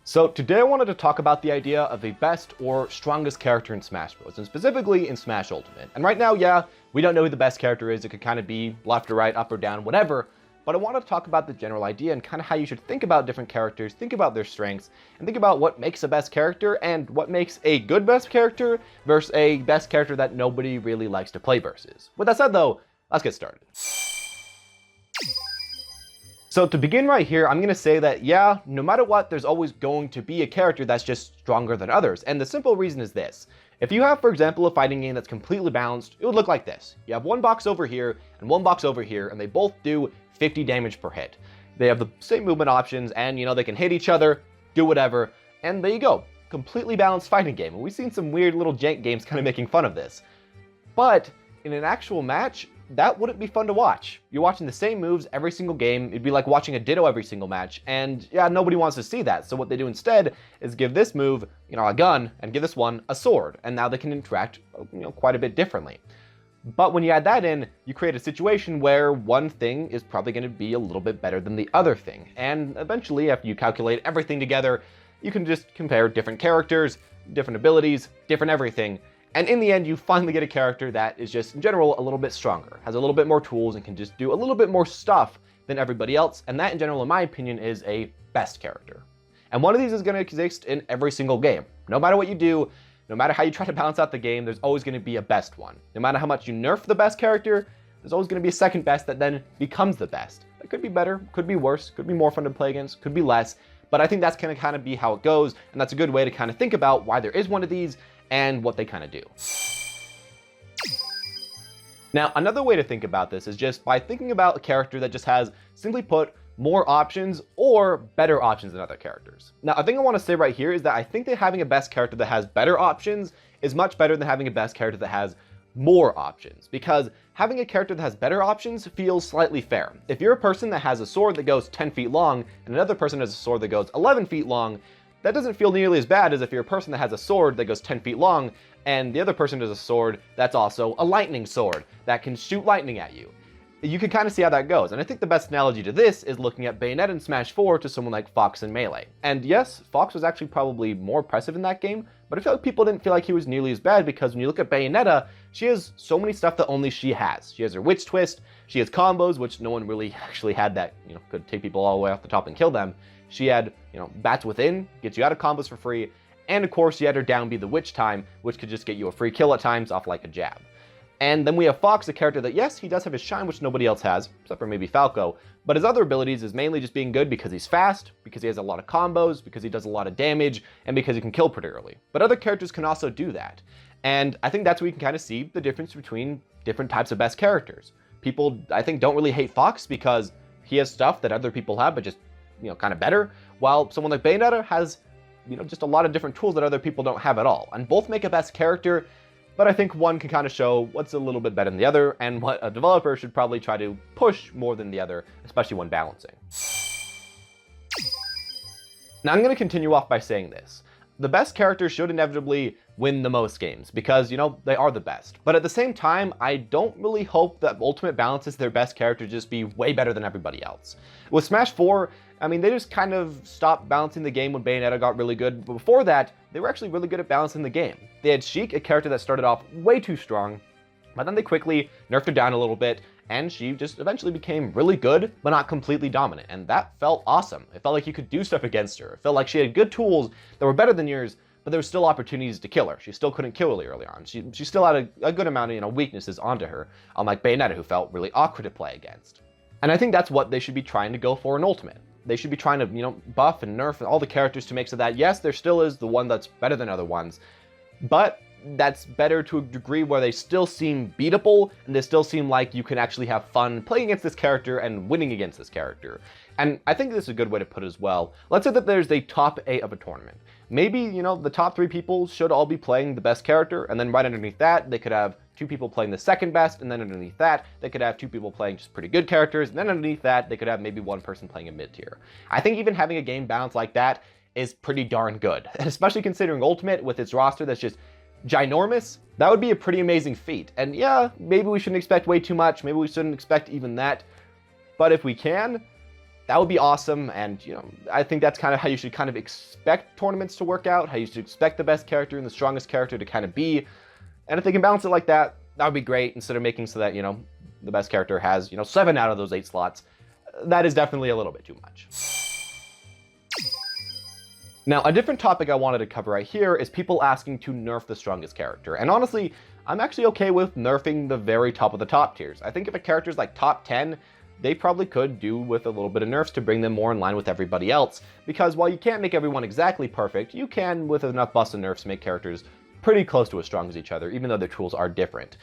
So today I wanted to talk about the idea of the best or strongest character in Smash Bros, and specifically in Smash Ultimate. And right now, yeah, we don't know who the best character is. It could kind of be left or right, up or down, whatever. But I want to talk about the general idea and kind of how you should think about different characters, think about their strengths, and think about what makes a best character and what makes a good best character versus a best character that nobody really likes to play versus. With that said though, let's get started. So to begin right here, I'm going to say that, yeah, no matter what, there's always going to be a character that's just stronger than others. And the simple reason is this. If you have, for example, a fighting game that's completely balanced, it would look like this. You have one box over here and one box over here, and they both do 50 damage per hit. They have the same movement options, and, they can hit each other, do whatever, and there you go. Completely balanced fighting game. And we've seen some weird little jank games kind of making fun of this. But in an actual match, that wouldn't be fun to watch. You're watching the same moves every single game. It'd be like watching a Ditto every single match. And yeah, nobody wants to see that. So what they do instead is give this move, a gun, and give this one a sword. And now they can interact, quite a bit differently. But when you add that in, you create a situation where one thing is probably going to be a little bit better than the other thing. And eventually, after you calculate everything together, you can just compare different characters, different abilities, different everything. And in the end, you finally get a character that is just, in general, a little bit stronger, has a little bit more tools, and can just do a little bit more stuff than everybody else. And that, in general, in my opinion, is a best character. And one of these is going to exist in every single game. No matter what you do, no matter how you try to balance out the game, there's always going to be a best one. No matter how much you nerf the best character, there's always going to be a second best that then becomes the best. That could be better, could be worse, could be more fun to play against, could be less. But I think that's going to kind of be how it goes. And that's a good way to kind of think about why there is one of these and what they kind of do. Now, another way to think about this is just by thinking about a character that just has, simply put, more options or better options than other characters. Now, a thing I want to say right here is that I think that having a best character that has better options is much better than having a best character that has more options, because having a character that has better options feels slightly fair. If you're a person that has a sword that goes 10 feet long and another person has a sword that goes 11 feet long, that doesn't feel nearly as bad as if you're a person that has a sword that goes 10 feet long and the other person has a sword that's also a lightning sword that can shoot lightning at you. You can kind of see how that goes. And I think the best analogy to this is looking at Bayonetta in Smash 4 to someone like Fox in Melee. And yes, Fox was actually probably more impressive in that game, but I feel like people didn't feel like he was nearly as bad because when you look at Bayonetta, she has so many stuff that only she has. She has her witch twist, she has combos, which no one really actually had that, could take people all the way off the top and kill them. She had, Bats Within, gets you out of combos for free, and of course she had her down be the witch time, which could just get you a free kill at times off like a jab. And then we have Fox, a character that, yes, he does have his shine, which nobody else has, except for maybe Falco, but his other abilities is mainly just being good because he's fast, because he has a lot of combos, because he does a lot of damage, and because he can kill pretty early. But other characters can also do that. And I think that's where you can kind of see the difference between different types of best characters. People, I think, don't really hate Fox because he has stuff that other people have, but just, kind of better, while someone like Bayonetta has, just a lot of different tools that other people don't have at all. And both make a best character, but I think one can kind of show what's a little bit better than the other, and what a developer should probably try to push more than the other, especially when balancing. Now I'm going to continue off by saying this. The best character should inevitably win the most games because, they are the best. But at the same time, I don't really hope that Ultimate balances their best character to just be way better than everybody else. With Smash 4, they just kind of stopped balancing the game when Bayonetta got really good. But before that, they were actually really good at balancing the game. They had Sheik, a character that started off way too strong, but then they quickly nerfed her down a little bit, and she just eventually became really good, but not completely dominant. And that felt awesome. It felt like you could do stuff against her. It felt like she had good tools that were better than yours, but there were still opportunities to kill her. She still couldn't kill her early on. She still had a good amount of weaknesses onto her, unlike Bayonetta, who felt really awkward to play against. And I think that's what they should be trying to go for in Ultimate. They should be trying to, buff and nerf all the characters to make so that, yes, there still is the one that's better than other ones, but that's better to a degree where they still seem beatable, and they still seem like you can actually have fun playing against this character and winning against this character. And I think this is a good way to put it as well. Let's say that there's a top 8 of a tournament. Maybe, the top 3 people should all be playing the best character, and then right underneath that, they could have 2 people playing the second best, and then underneath that, they could have 2 people playing just pretty good characters, and then underneath that, they could have maybe 1 person playing a mid-tier. I think even having a game balance like that is pretty darn good, and especially considering Ultimate with its roster that's just ginormous, that would be a pretty amazing feat. And yeah, maybe we shouldn't expect way too much, maybe we shouldn't expect even that, but if we can, that would be awesome. And, I think that's kind of how you should kind of expect tournaments to work out, how you should expect the best character and the strongest character to kind of be. And if they can balance it like that, that would be great, instead of making so that, the best character has, 7 out of those 8 slots. That is definitely a little bit too much. Now, a different topic I wanted to cover right here is people asking to nerf the strongest character. And honestly, I'm actually okay with nerfing the very top of the top tiers. I think if a character's like top 10, they probably could do with a little bit of nerfs to bring them more in line with everybody else. Because while you can't make everyone exactly perfect, you can, with enough buffs and nerfs, make characters pretty close to as strong as each other, even though their tools are different.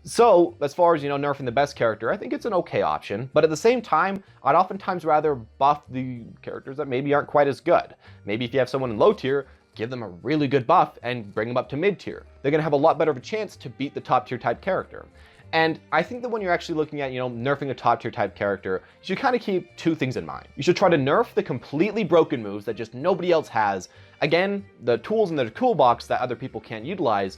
So, as far as, nerfing the best character, I think it's an okay option, but at the same time, I'd oftentimes rather buff the characters that maybe aren't quite as good. Maybe if you have someone in low tier, give them a really good buff and bring them up to mid tier. They're going to have a lot better of a chance to beat the top tier type character. And I think that when you're actually looking at, nerfing a top tier type character, you should kind of keep 2 things in mind. You should try to nerf the completely broken moves that just nobody else has. Again, the tools in their toolbox that other people can't utilize.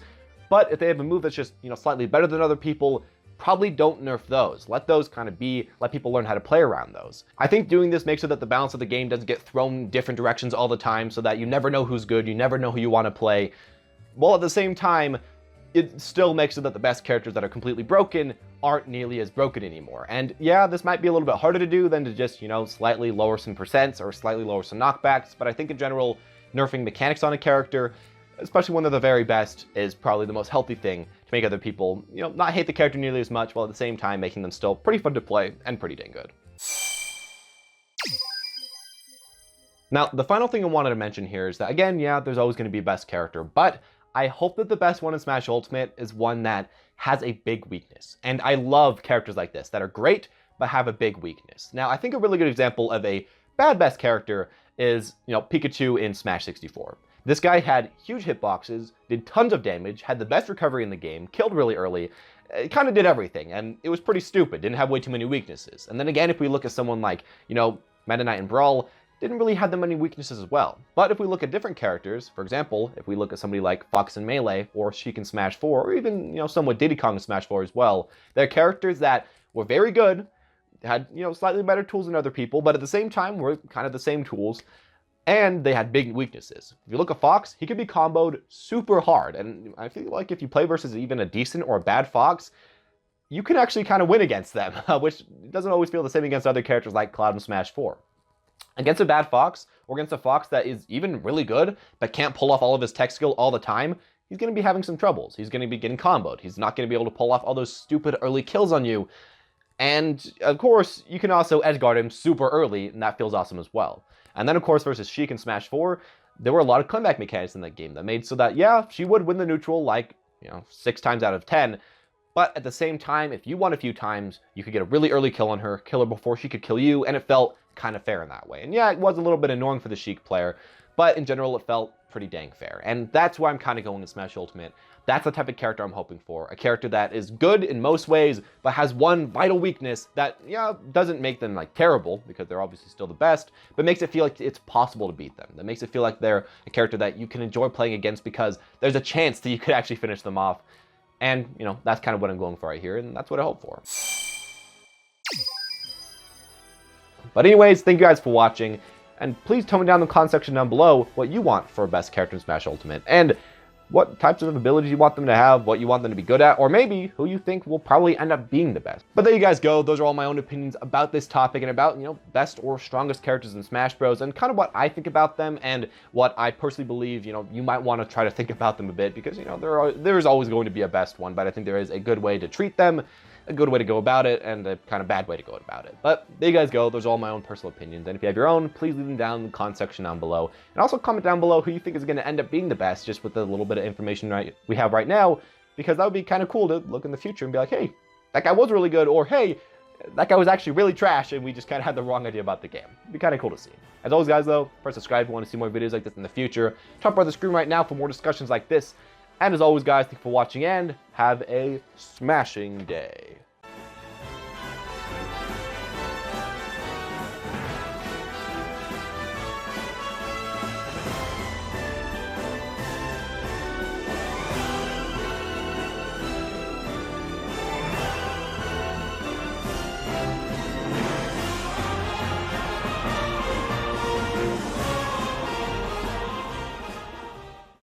But if they have a move that's just, slightly better than other people, probably don't nerf those. Let those kind of be, let people learn how to play around those. I think doing this makes it that the balance of the game doesn't get thrown different directions all the time, so that you never know who's good, you never know who you want to play. While at the same time, it still makes it that the best characters that are completely broken aren't nearly as broken anymore. And yeah, this might be a little bit harder to do than to just, slightly lower some percents or slightly lower some knockbacks, but I think in general, nerfing mechanics on a character, especially when they're the very best, is probably the most healthy thing to make other people, not hate the character nearly as much, while at the same time making them still pretty fun to play and pretty dang good. Now, the final thing I wanted to mention here is that, again, yeah, there's always going to be a best character, but I hope that the best one in Smash Ultimate is one that has a big weakness. And I love characters like this that are great, but have a big weakness. Now, I think a really good example of a bad best character is, Pikachu in Smash 64. This guy had huge hitboxes, did tons of damage, had the best recovery in the game, killed really early, kind of did everything, and it was pretty stupid, didn't have way too many weaknesses. And then again, if we look at someone like, Meta Knight and Brawl, didn't really have that many weaknesses as well. But if we look at different characters, for example, if we look at somebody like Fox in Melee, or Sheik in Smash 4, or even, somewhat Diddy Kong in Smash 4 as well, they're characters that were very good, had, slightly better tools than other people, but at the same time were kind of the same tools, and they had big weaknesses. If you look at Fox, he could be comboed super hard, and I feel like if you play versus even a decent or a bad Fox, you can actually kind of win against them, which doesn't always feel the same against other characters like Cloud in Smash 4. Against a bad Fox, or against a Fox that is even really good, but can't pull off all of his tech skill all the time, he's going to be having some troubles. He's going to be getting comboed. He's not going to be able to pull off all those stupid early kills on you. And, of course, you can also edgeguard him super early, and that feels awesome as well. And then, of course, versus Sheik in Smash 4, there were a lot of comeback mechanics in that game that made so that, yeah, she would win the neutral like, 6 times out of 10. But at the same time, if you won a few times, you could get a really early kill on her, kill her before she could kill you, and it felt kind of fair in that way. And yeah, it was a little bit annoying for the Sheik player, but in general, it felt pretty dang fair. And that's why I'm kind of going to Smash Ultimate. That's the type of character I'm hoping for. A character that is good in most ways, but has one vital weakness that, yeah, doesn't make them, like, terrible, because they're obviously still the best, but makes it feel like it's possible to beat them. That makes it feel like they're a character that you can enjoy playing against because there's a chance that you could actually finish them off. And, that's kind of what I'm going for right here, and that's what I hope for. But anyways, thank you guys for watching, and please tell me down in the comment section down below what you want for a best character in Smash Ultimate, and what types of abilities you want them to have, what you want them to be good at, or maybe who you think will probably end up being the best. But there you guys go. Those are all my own opinions about this topic and about, best or strongest characters in Smash Bros. And kind of what I think about them and what I personally believe, you might want to try to think about them a bit because, there's always going to be a best one, but I think there is a good way to treat them, a good way to go about it, and a kind of bad way to go about it. But there you guys go. Those are all my own personal opinions. And if you have your own, please leave them down in the comment section down below. And also comment down below who you think is going to end up being the best, just with the little bit of information we have right now, because that would be kind of cool to look in the future and be like, hey, that guy was really good, or hey, that guy was actually really trash, and we just kind of had the wrong idea about the game. It'd be kind of cool to see. As always, guys, though, press subscribe if you want to see more videos like this in the future. Top right of the screen right now for more discussions like this. And as always, guys, thank you for watching, and have a smashing day.